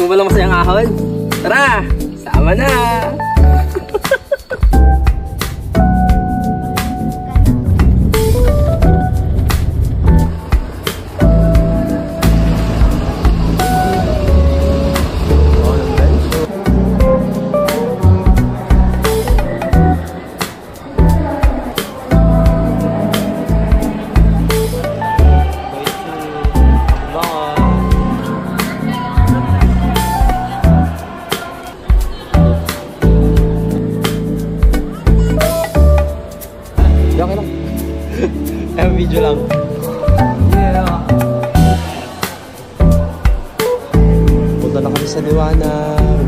mo ba lang masayang ahon? Tara! Sama na! Video lang. Yeah. Punta na kami sa liwanag.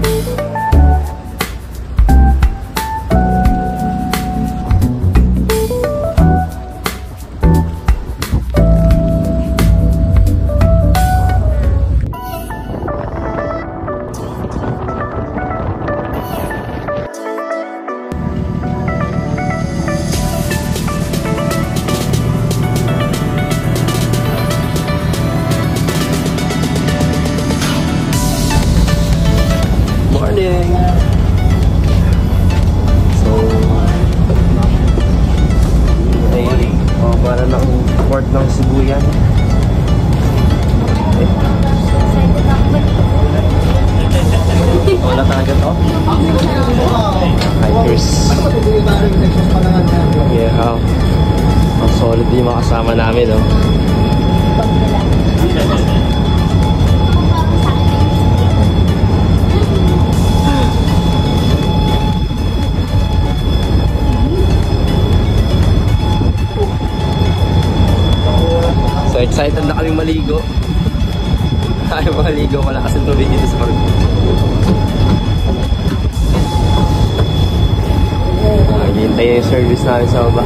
Ng Sibuyan. Wala talaga to? Hikers. Yeah. Ang solid yung mga kasama namin, no? So excited na kaming maligo. Ayaw maligo, wala kasi tubig dito sa park. Naghihintay yung service namin sa baba.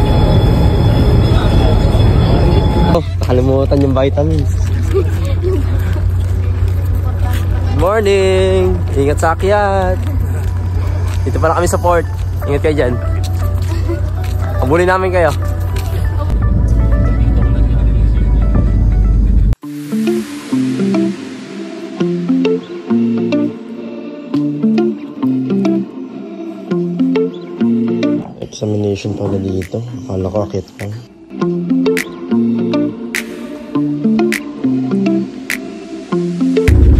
Oh, nakalimutan yung vitamins. Good morning! Ingat sa akyat! Dito pala kami sa port. Ingat kayo dyan. Pabulin namin kayo. Examination pala dito. Akala ko akit lang.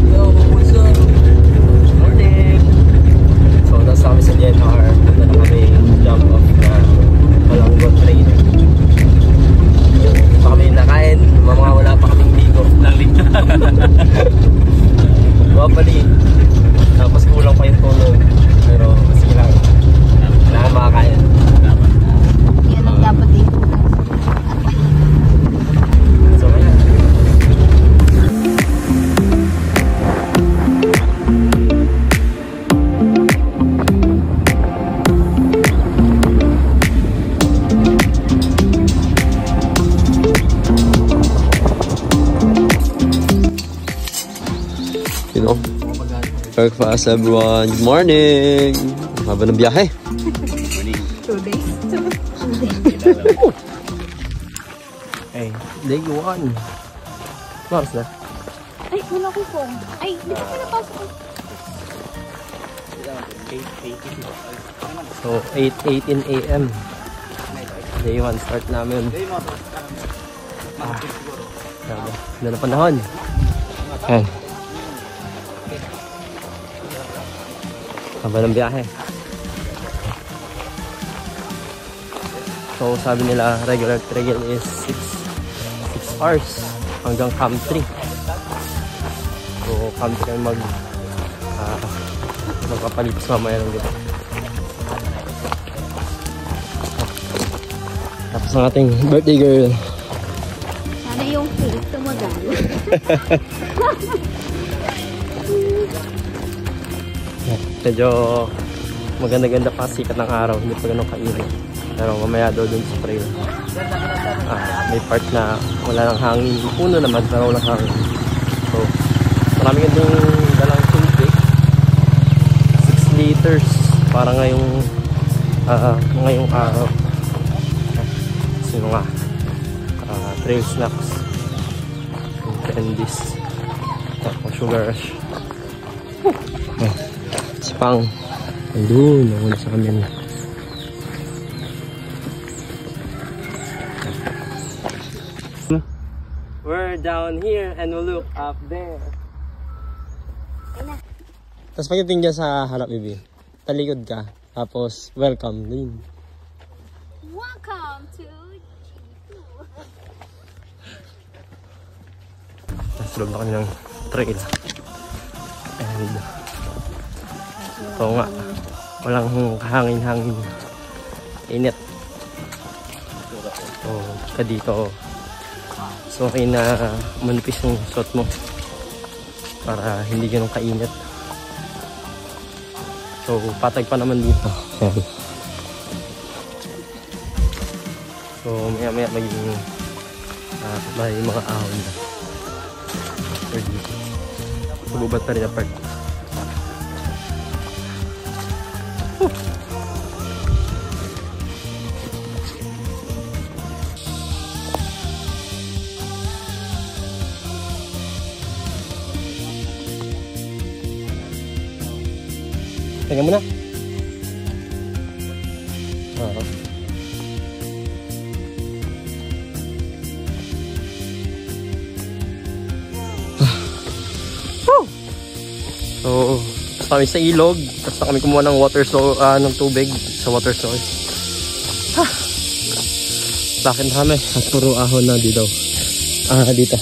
Yo, what's up? Morning! So, nasa kami sa DNR. Punta na kami jump off na Malanggot train. Pa kami nakain. Mga wala pa kaming ligo. Wapali. Tapos kulang pa yung tulog. Pero sige lang. Kailangan makakain. Yan ang dapat dito. So, ayan. You know, breakfast everyone. Good morning! Haba ng biyahe. 2 days. Hey, day 1. Mars na. Ay, wala ko phone. Ay, di ba pinapasok ko? So, 8:18 AM. Day 1 start namin. Ganda na panahon. Ayan. Haba ng biyahe. So, sabi nila, regular trail is 6 hours hanggang Camp 3. So, Camp 3 magpapalipas mamaya ng dito. Tapos ang ating birthday girl. Sana yung cake tumagal. Medyo maganda-ganda pa sikat ng araw, hindi pa ganun kainit. Pero mamaya daw dun sa trail. May part na wala ng hangin. Puno naman, pero walang hangin. So, marami gandang dalang tubig. 6 liters para ngayong araw. Kasi mga trail snacks. Candies. Tapos sugar rush. Si Pang. Ayun, nauna sa kami. We're down here and we'll look up there. Tapos pagdating dyan sa harap, baby, talikod ka. Tapos, welcome din. Welcome to G2. Nasa loob na kami ng trail. And, ito nga, walang hangin-hangin. Init. So, ka dito. So, okay na manipis yung suot mo. Para hindi ganun kainit. So, patag pa naman dito. Ayan. So, maya-maya magiging may mga ahon na. Or dito. Sububat pa rin apart. Teka muna. Oo. So, kami sa ilog. Tapos na kami kumuha ng ng tubig sa water source. Bakit kami? At puro ahon na dito. Dito.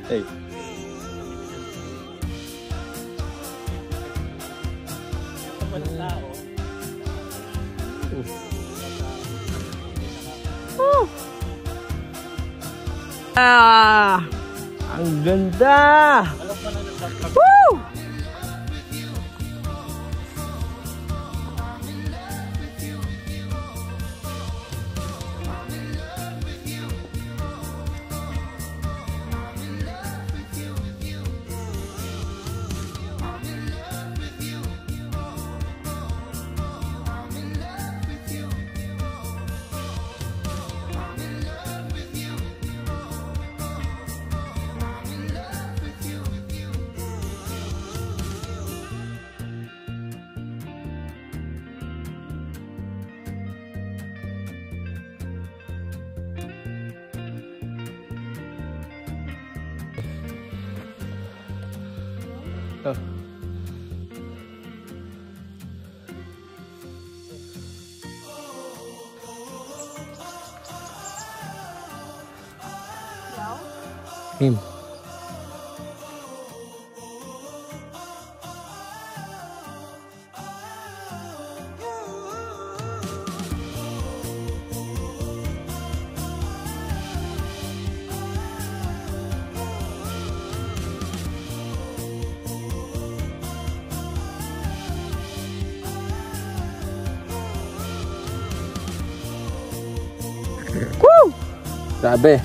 Hey. Ang ganda! Woo! Him. Woo! Grabe.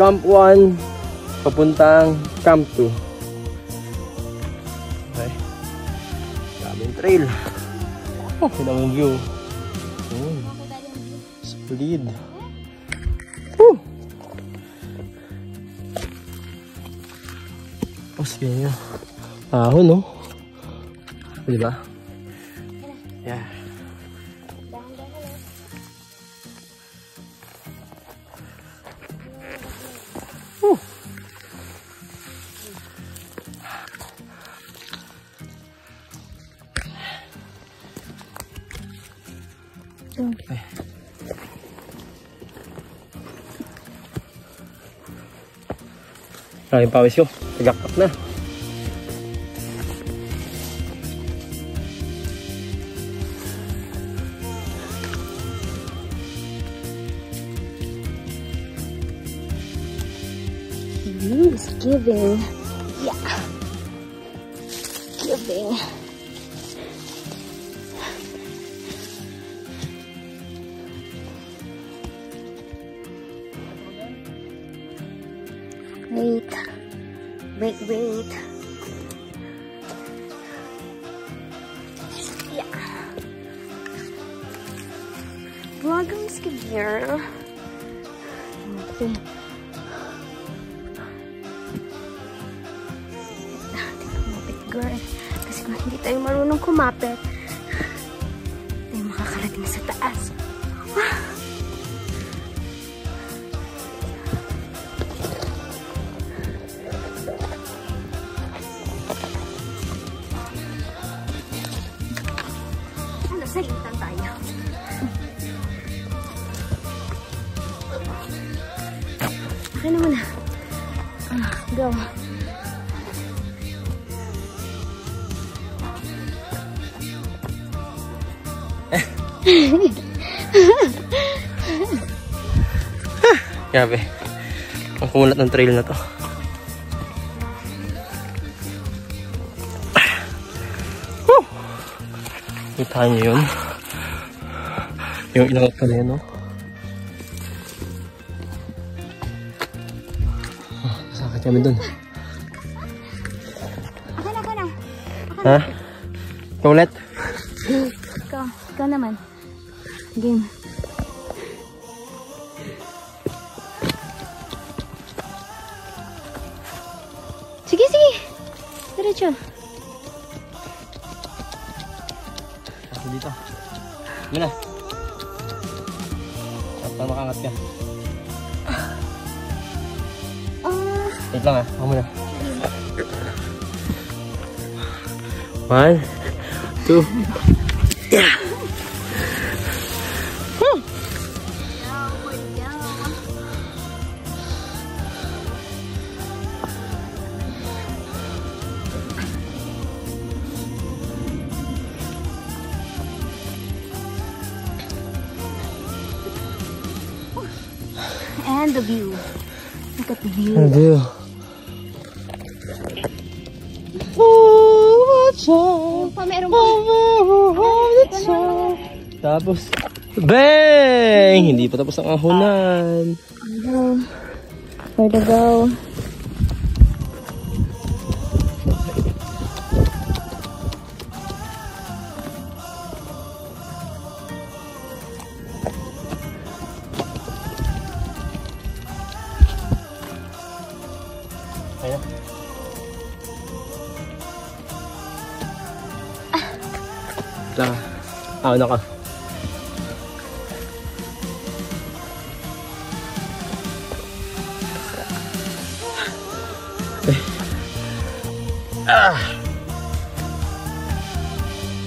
Camp 1 papuntang Camp 2. Okay. Grabe yung trail. Oh, kita mo yung view. Solid. Woo! Oh, sige nyo. Ahon, no? Diba? Yeah. Okay. Maraming pawis ko. Tagaktak na. It's giving. Yeah. Gabing. Wait. Wait. Yeah. Welcome, girl. Okay. Kumapit, girl. Kasi kung hindi tayo marunong kumapit, tayo makakarating sa taas. Salitan tayo. Okay naman na. Go. Grabe. Ang kulat ng trail na to. Kita niyo yun? Yung inangat ka na yun, no? Sakit kami dun. Ako na. Ha? Ikaw ulit? Ikaw naman. Game. Sige. Diretso. Dito. Muna. Para makangat ka. Wait lang ako muna. 1, 2. Yeah. And the view. Look at the view. Ano view? Tapos, bang! Hindi pa tapos ang ahunan. Where to go? Ayan. Lang. Ano ka?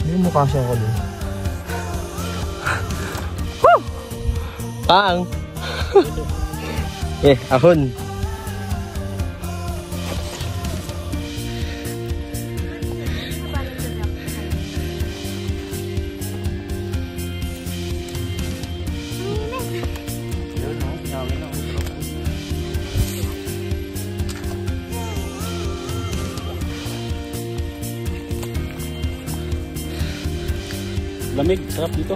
Hindi mo kasi ako dun. Pang! Ahon! Lamig, sarap dito.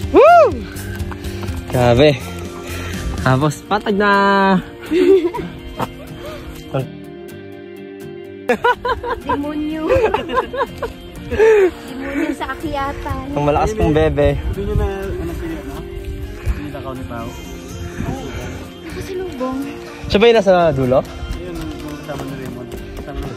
Woo! Grabe. Tapos patag na. Demonyo. Demonyo sa akyatan. Ang malakas kong bebe. Hindi nyo na anak kayo, no? Hindi takaw ni Pao. Nakasalubong. Siya ba yung nasa dulo? Ayun, kasama na Raymond. Kasama na.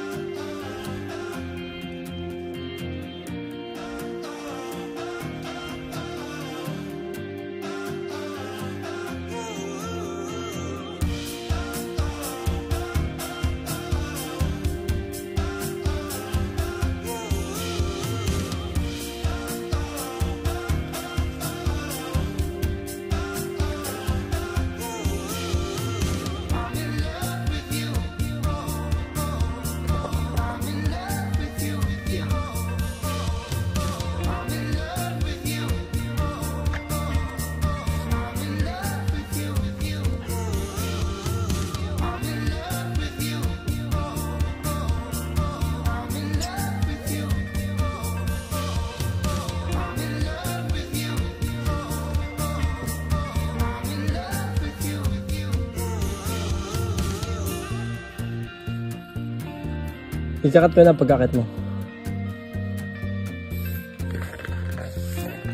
Ikakat ko na pagkakit mo.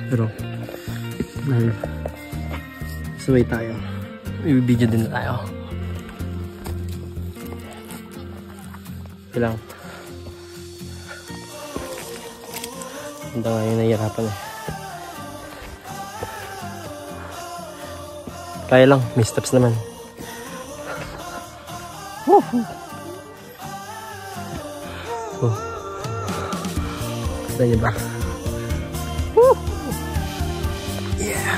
Pero, dahil suway tayo. I-video din na tayo. Ito lang. Handa nga yung nahihirapan eh. Kaya lang, may steps naman. Woohoo! Oh. Kita niyo ba? Woo! Yeah!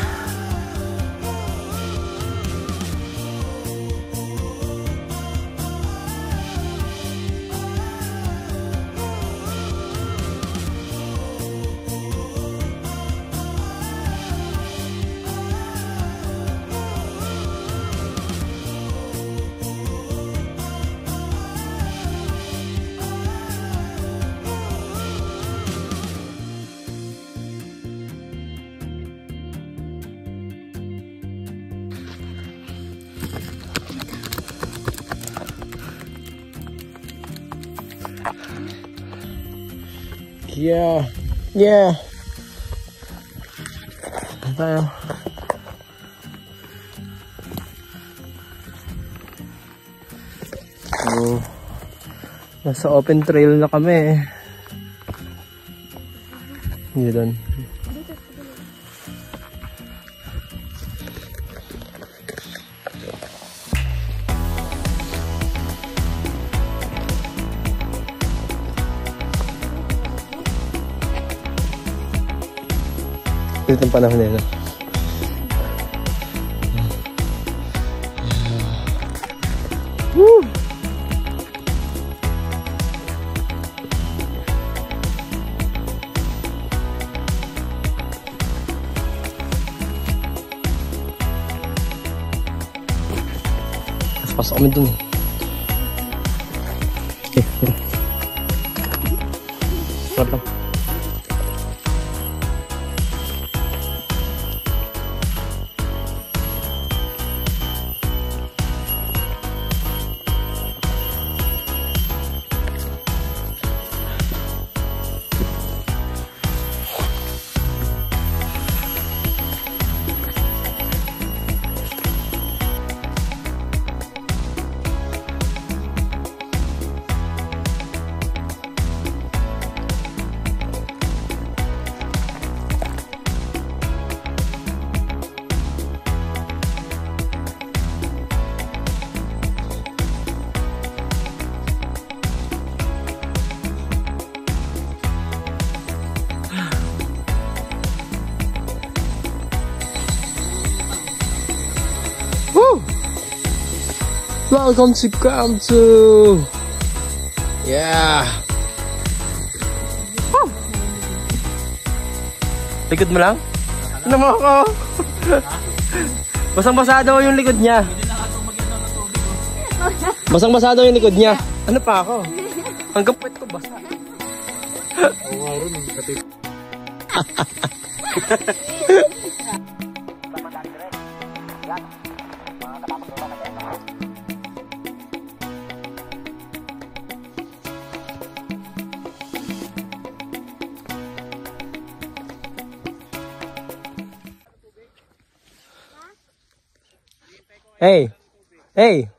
Yeah. Yeah. Tayo. So, nasa open trail na kami. Hindi doon. Ito yung panahon nila. Woo! Pasok kami dun. Sarap lang. Woo! Welcome to Kamsu! Yeah! Woo! Likod mo lang? Ano mo ako? Basang-basa daw yung likod niya. Basang-basa daw yung likod niya. Ano pa ako? Hanggang puwet ko basa. Oo nga rin. Katip. Hey! Hey!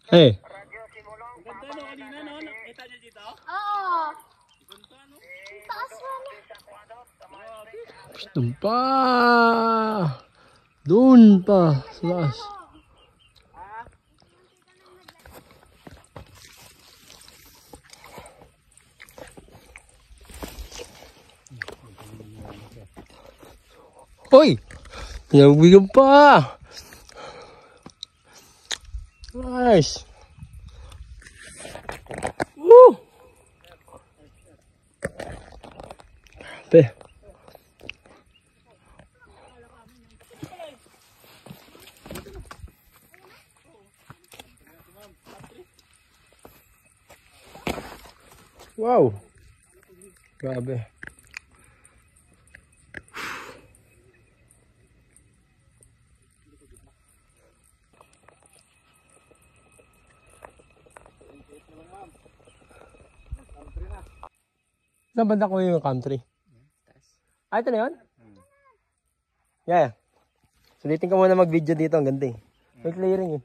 Hey! Ganda no, kanina no? Nakita niyo dito? Oo. Ganda no? Taas mo. Doon pa! Doon pa! Sa taas. Hoy! Pinagbigyan pa! Nice! Woo! Pe. Wow! Grabe. Saan banda ko yung country? Ah, ito na yun? Yeah. Sulitin ko muna mag-video dito. Ang ganda eh. May clearing eh.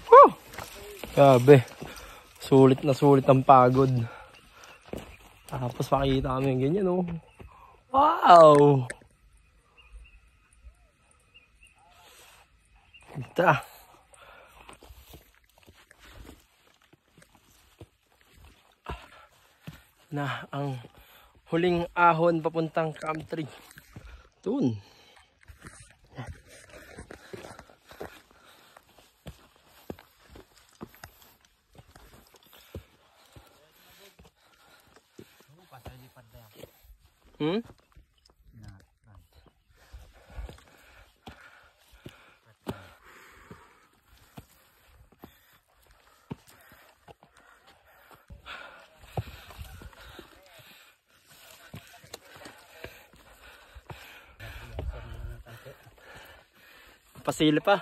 Woo! Grabe. Sulit na sulit ang pagod. Tapos makikita kami yung ganyan oh. Wow! Ganda. Na ang huling ahon papuntang country. Doon. Hmm? Pasili pa.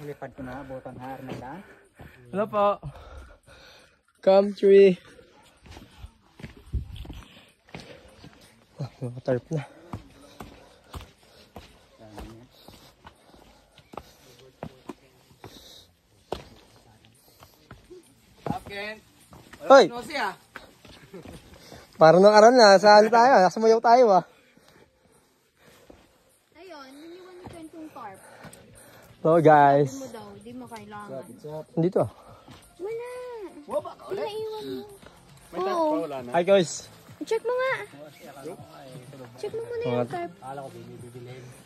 Lipad ko na, botang haar na lang. Hello po. Country. Nakatarp na. Hoy! Parang nang aral na, saan tayo? Nasa mayaw tayo ah. Ayun, niniwan mo yung tarp. Hello guys. Mo daw, di mo kailangan. Dito ah. Wala. Di naiwan mo. May tarp pa, wala na. Hi guys. Check mo nga. Check mo muna yung tarp.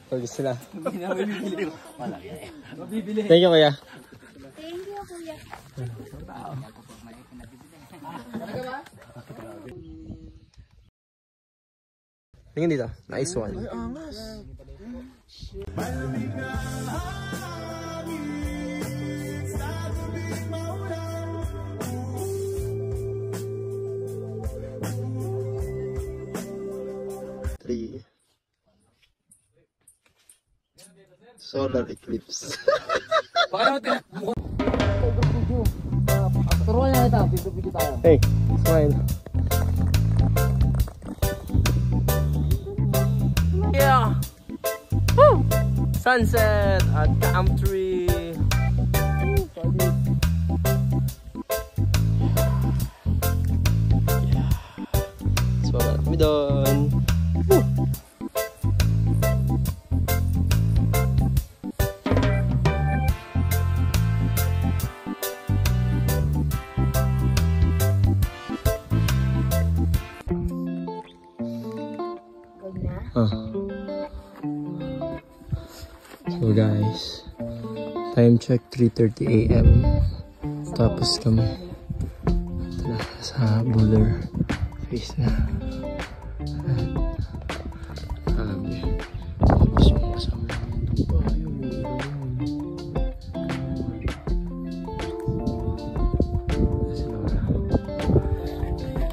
Huwag sila. Thank you kuya. Thank you, kuya. Tingin dito. Nice one. Three. Solar eclipse. Hey, smile. Yeah. Woo! Sunset at country. Yeah. So, kami doon. Woo! So guys, time check 3:30 AM. Tapos kami ito na sa Boulder face na. Tapos yung kasama namin ito pa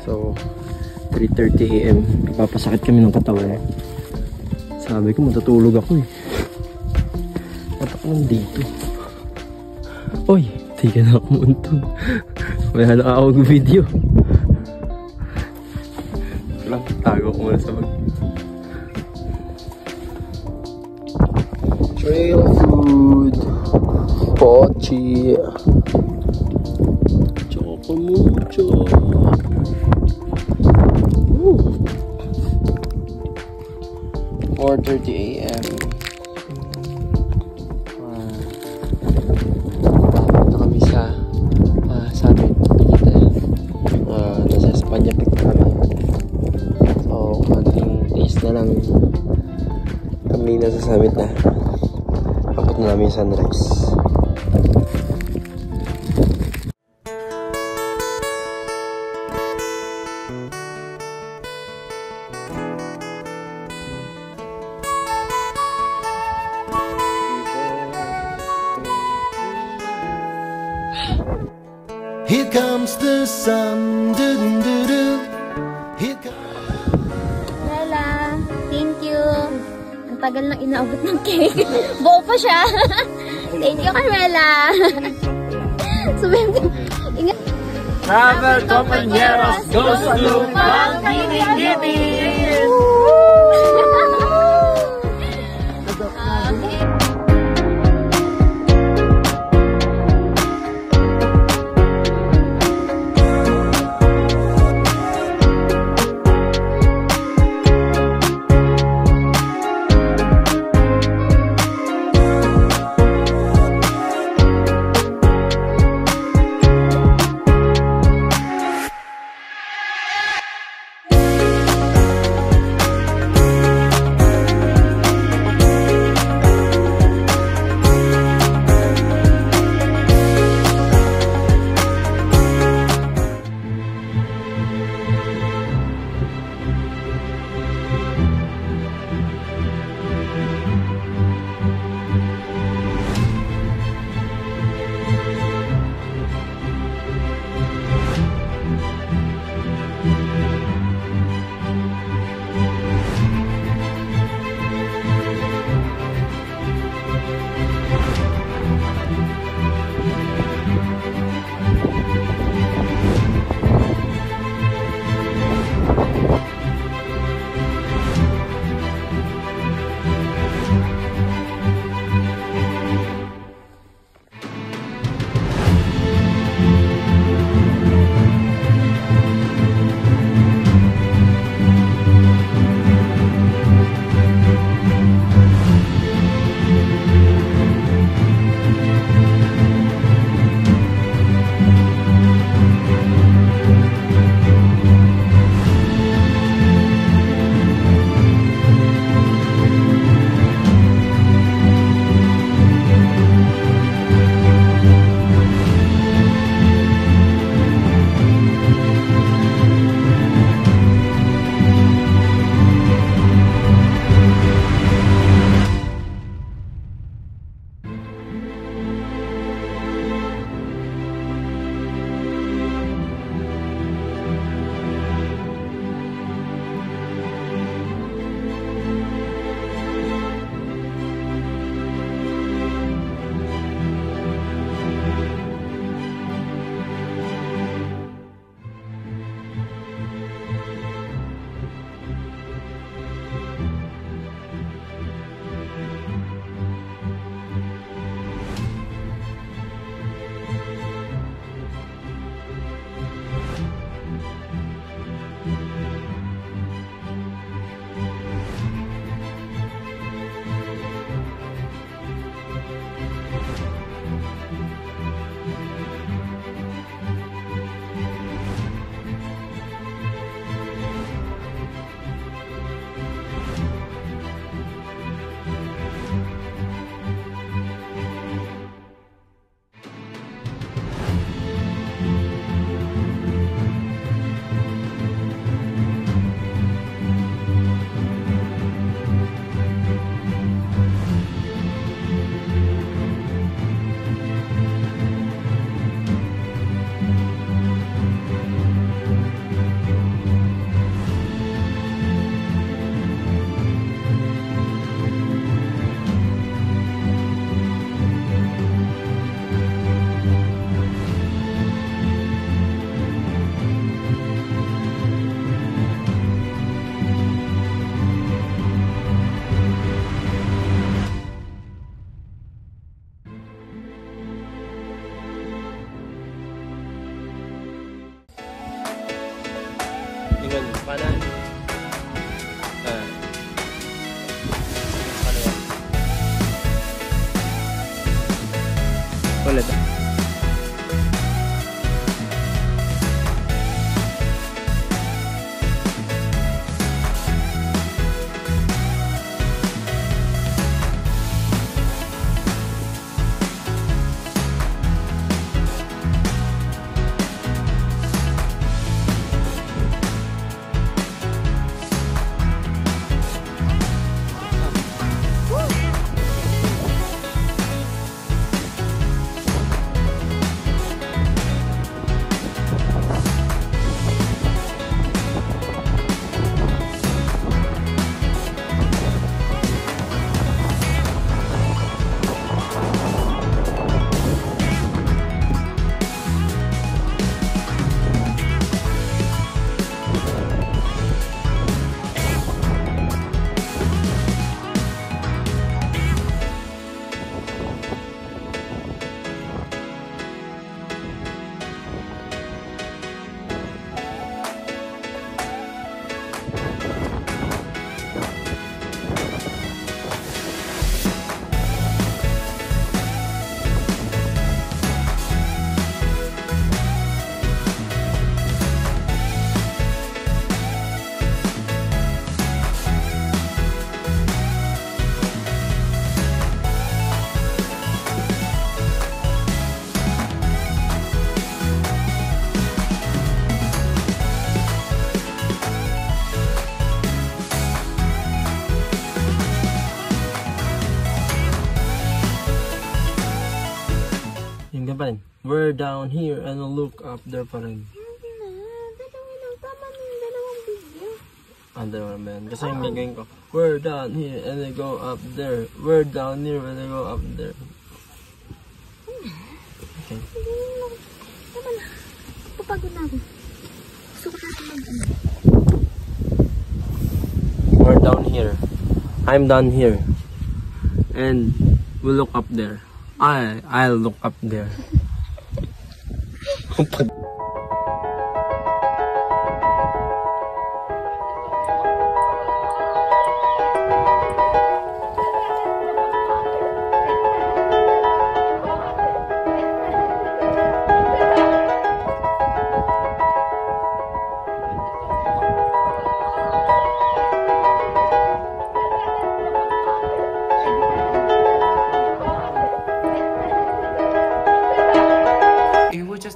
so 3:30 AM papasakit kami ng katawan. Sabi ko matutulog ako eh. Ba't ako nandito? Oy, tika na ako muntog. May halo ako mag-video. Lang, tago ko muna sa mag... Trail food. Pochi. Choco mucho. 4:30 AM. Tapos na kami sa summit. Nakita nasa Espanya Peak kami. So, konting days na lang kami nasa summit na. namin yung sunrise. Here comes the sun, doo-doo-doo-doo. Here comes... Bella, thank you. Ang tagal nang inaabot ng cake. Buo pa siya. Thank you, Carmela. Ingat. Travel Compañeros goes to Pangilinan! Ingon, kanan. Kaliwa. Ulit. Ganyan pa rin. We're down here and look up there pa rin. Dalawa naman. Kasi yung gagawin ko, we're down here and I go up there. We're down here and I go up there. Okay. Tama na. Papagod na ako. Gusto ko na mag-ano. We're down here. I'm down here. And we look up there. I'll look up there.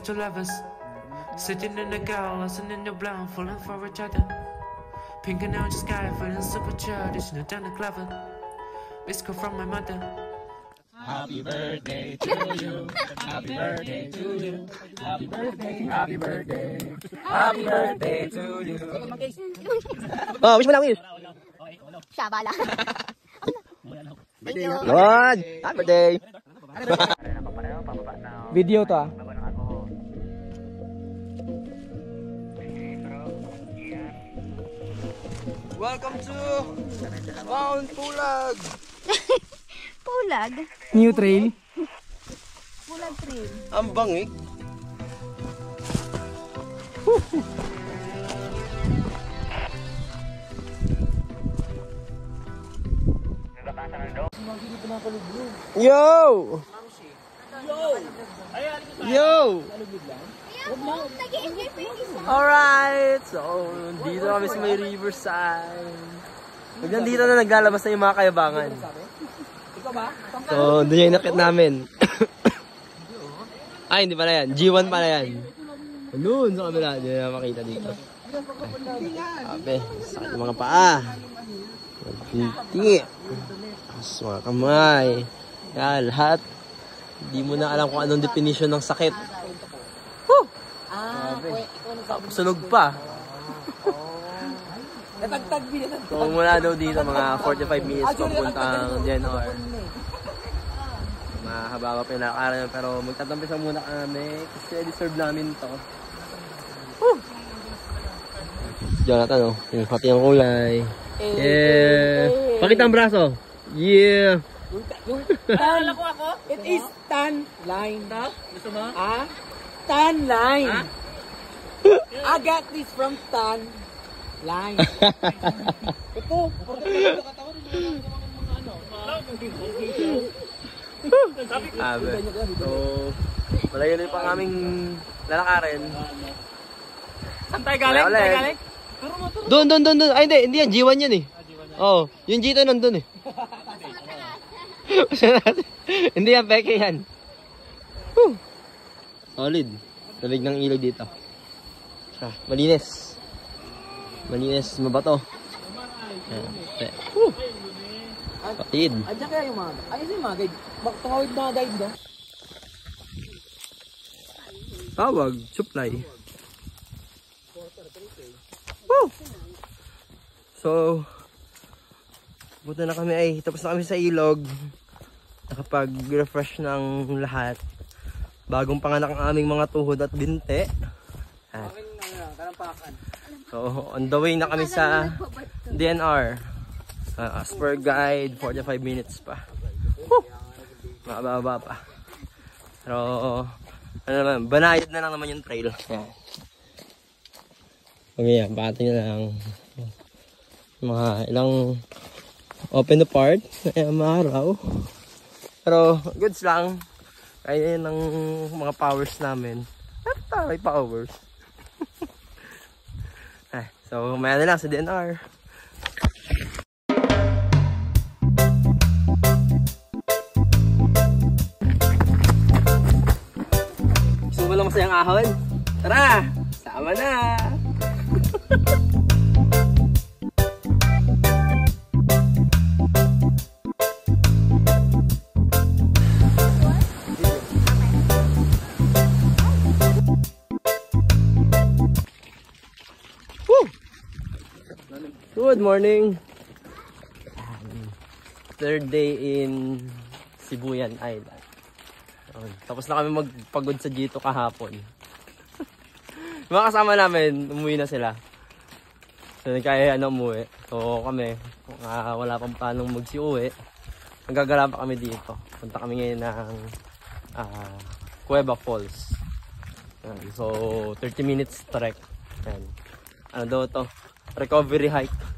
Two lovers sitting in the car, listening to blind, falling for each other. Pinking out the sky, feeling super traditional, down the clever. Miss call from my mother. Happy birthday to you. Happy birthday to you. Happy birthday. Happy birthday. Happy birthday to you. Oh, wish mo lang, wish. Siya, bala. Lord, happy birthday. Video to ah. Welcome to Mount Pulag. Pulag. New trail. Pulag trail. Ang bangik. Yo! Yo! Nag-i-enjoy pa yung isa. Alright! So, dito kami sa may riverside. Pag nandito na naglalabas na yung mga kayabangan. So, doon yung inakit namin. Ay, hindi pala yan. G1 pala yan. Doon sa kabila. Hindi na makita dito. Sabi, sakit yung mga paa. Tinti. Tapos mga kamay. Yan, lahat. Hindi mo na alam kung anong definition ng sakit. Woo! Tapos sunog pa. So mula daw dito mga 45 minutes papuntang DNR. Mahaba pa yung nakakaran pero magtatampisan muna kami kasi deserve namin to. Woo! Jonathan, oh. Yung pati ang kulay. Yeah! Pakita ang braso. Yeah! Alala ko ako. It is tan line. Gusto mo? Ah? Tan line. I got this from tan line. Ito. So, malayo na yung pang aming lalakarin. Saan tayo galing? Saan tayo galing? Doon. Ay, hindi yan. G1 yan eh. Oo. Yung G2 nandun eh. Hindi yan, peke yan. Whew. Solid. Lamig ng ilog dito. Malinis. Malinis, mabato. Patid. Adyan kaya yung mga guide. Ayun yung mga guide. Tumawid mga guide doon. Tawag, supply. Woo! So, punta na kami ay tapos na kami sa ilog. Nakapag-refresh ng lahat. Bagong panganak ang aming mga tuhod at binte. So, on the way na kami sa DNR. As per guide, 45 minutes pa. Woo! Makababa pa. Pero, ano naman, banayad na lang naman yung trail. Okay, bati na lang. Mga ilang open the part mga araw. Pero, goods lang. Kaya yun ng mga powers namin. May powers. So, maya na lang sa DNR. Gusto mo lang masayang ahon? Tara! Sama na! good morning. Third day in Sibuyan Island. Tapos na kami magpagod sa G2 kahapon. Mga kasama namin, umuwi na sila. So kaya umuwi. So kami, wala pang planong magsiuwi. Nagagala pa kami dito. Punta kami ngayon ng Cueva Falls. So 30 minutes trek. Yan. Ano daw to? Recovery hike.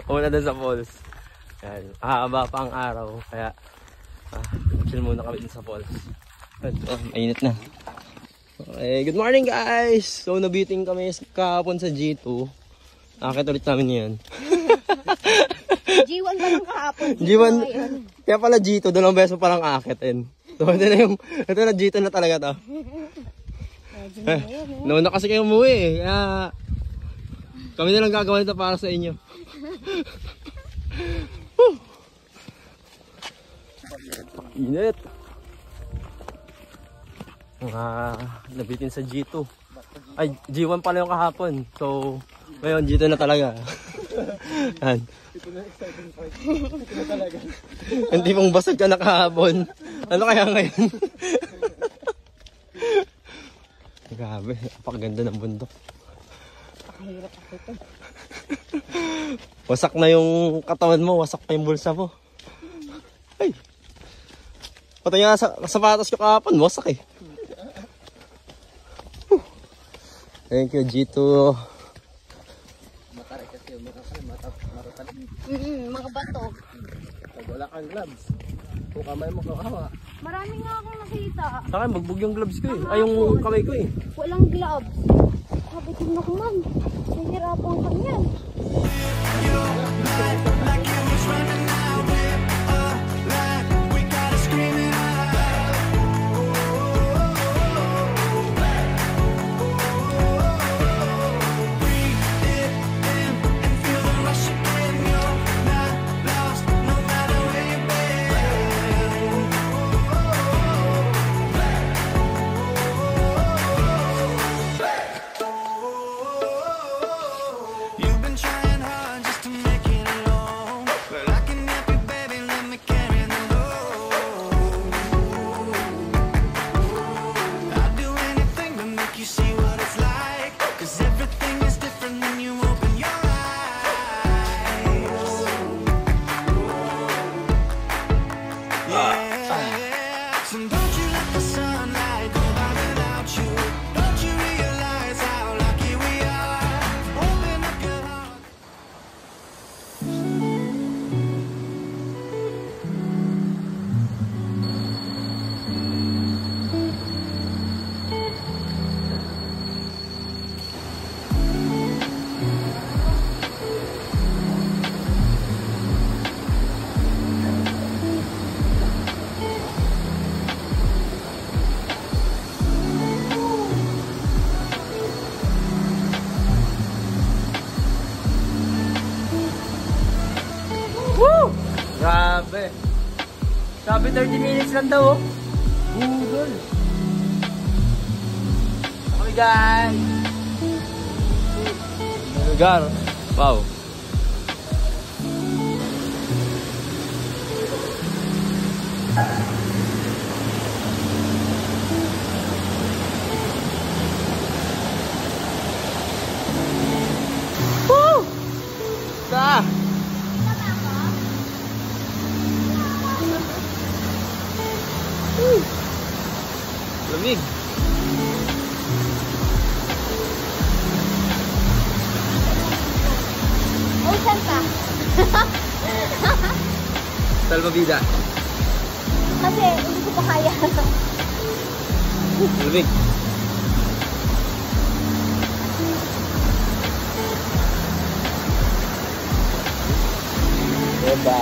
Una doon sa falls. Yan. Haba pa ang araw. Kaya chill muna kami dun sa falls. Mainit na. Okay, good morning guys! So nabiting kami kahapon sa G2. Nakakit ulit namin yan. G1 ba lang kahapon? G1, kaya pala G2, 2 beses pa lang aakitin. So ito na G2 na talaga to. Nauna kasi kayo umuwi kaya kami na lang gagawin ito para sa inyo. Init. Nabitin sa G2. Ay, G1 pala yung kahapon. So, ngayon G2 na talaga. Yan. Hindi mong basag ka na kahapon. Ano kaya ngayon? Grabe, napakaganda ng bundok. Wasak na yung katawan mo, wasak pa yung bulsa mo. Ay! Pati nga sa sapatos ko kahapon, wasak eh. Thank you, G2. Mga bato. Pag wala kang gloves, kung kamay mo kawawa. Marami nga akong nakita. Sa akin, bagbog yung gloves ko eh. Ay, yung kamay ko eh. Walang gloves. Sabi ko na man, nahirapan ka niyan. Grabe. Sabi 30 minutes lang daw. Google. Okay guys. Lugar. Wow. Woo! Sa lamig. Oh, saan ka? Salvavida. Kasi hindi ko pa kaya. Lamig. Diba?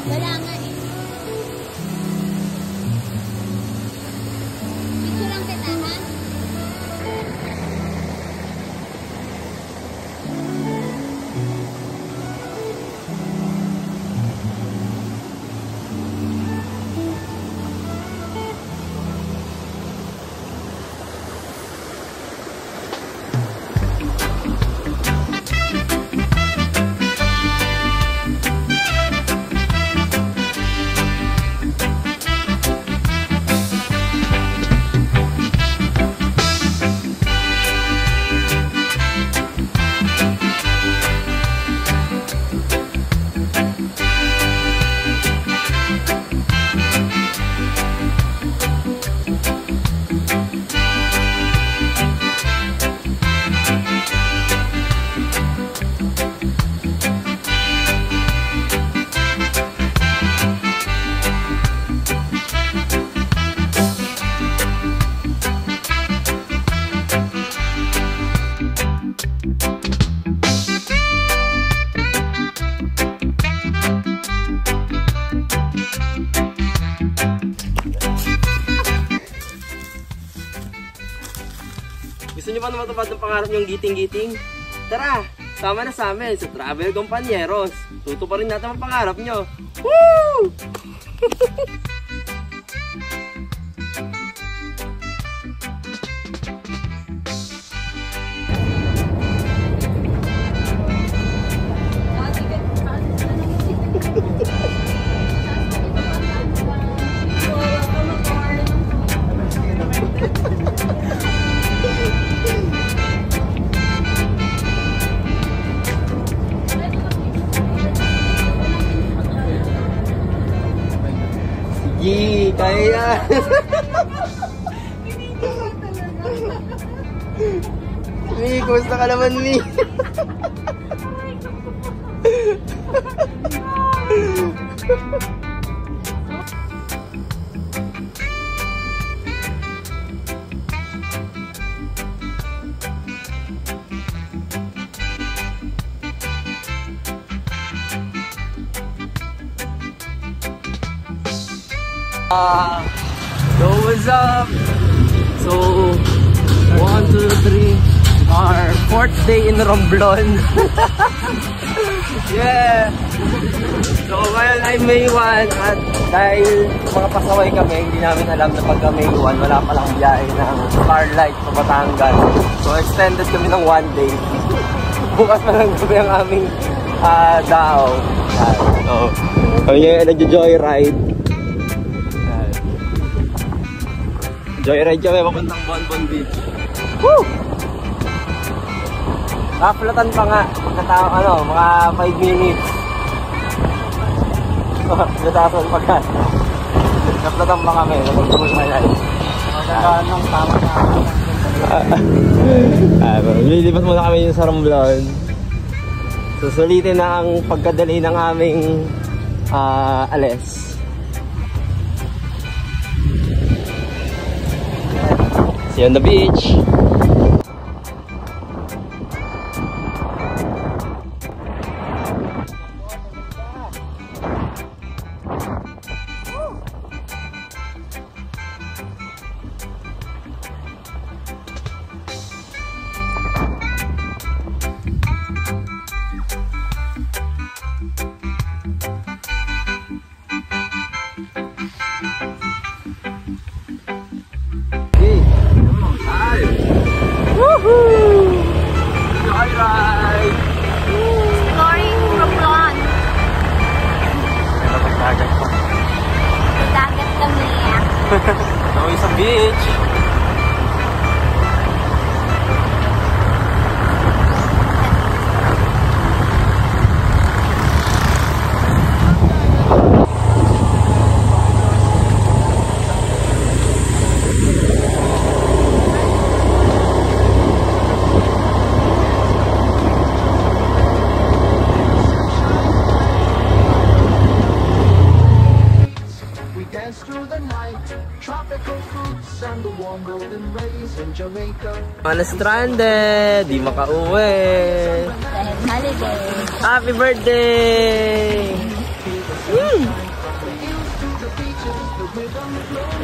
Wala nga eh. pa matupad ng pangarap niyong giting-giting? Tara, sama na sa amin sa Travel Compañeros. Tutuparin natin ang pangarap niyo. Woo! Sige, kaya. Mi, kumusta ka naman, Mi? So what's up? So 1, 2, 3, our 4th day in Romblon. Yeah. So ngayon ay May 1 at dahil mga pasaway kami, hindi namin alam na pagka May 1 wala palang biyahe ng Starlight sa Batangas. So extended kami ng 1 day. Bukas na lang gabi ang aming daaw. So kami ngayon nagjo-joyride. Joyride kami papuntang Bonbon Beach. Woo! Nakaplatan pa nga. Mga 5 minutes. Natasan pa ka. Nakaplatan pa kami. Napagtapos na yan. Magandaan ng tama na. Lilipas muna kami yung sa Romblon. Susulitin na ang pagkadali ng aming alis. See you on the beach. Exploring Romblon. Dagat kami. Going sa beach. Mga na-stranded, di makauwi. Holiday. Happy birthday!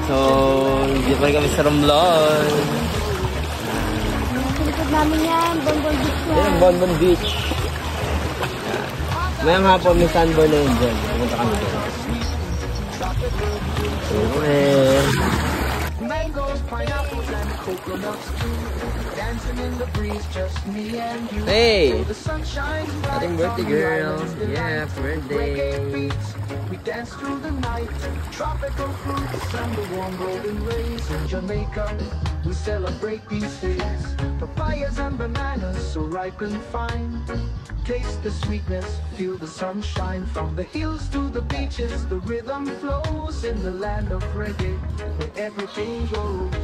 So, hindi pa rin kami sa Romblon. Likod namin yan, Bonbon Beach yan. Yan, Bonbon Beach. Mayang hapon may sunburn na yun dyan. Pumunta kami dyan. Hey! Ating birthday girl. Yeah, birthday. We dance through the night, tropical fruits and the warm golden rays in Jamaica. We celebrate these days, papayas and bananas so ripe and fine. Taste the sweetness, feel the sunshine. From the hills to the beaches, the rhythm flows in the land of reggae, where everything goes.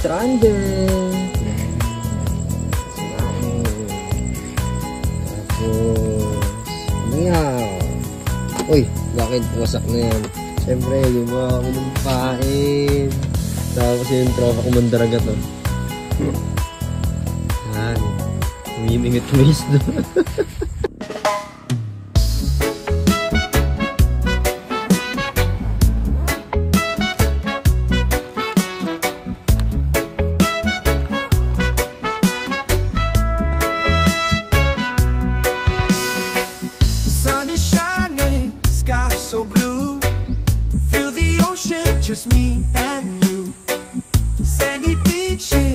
Stranded. Uy, bakit wasak na yan? Siyempre, di ba kami nung kain. Tapos yung tropa ko mandaragat, no? Yan. Umimingit mo isdo. Just me and you. Sandy beaches.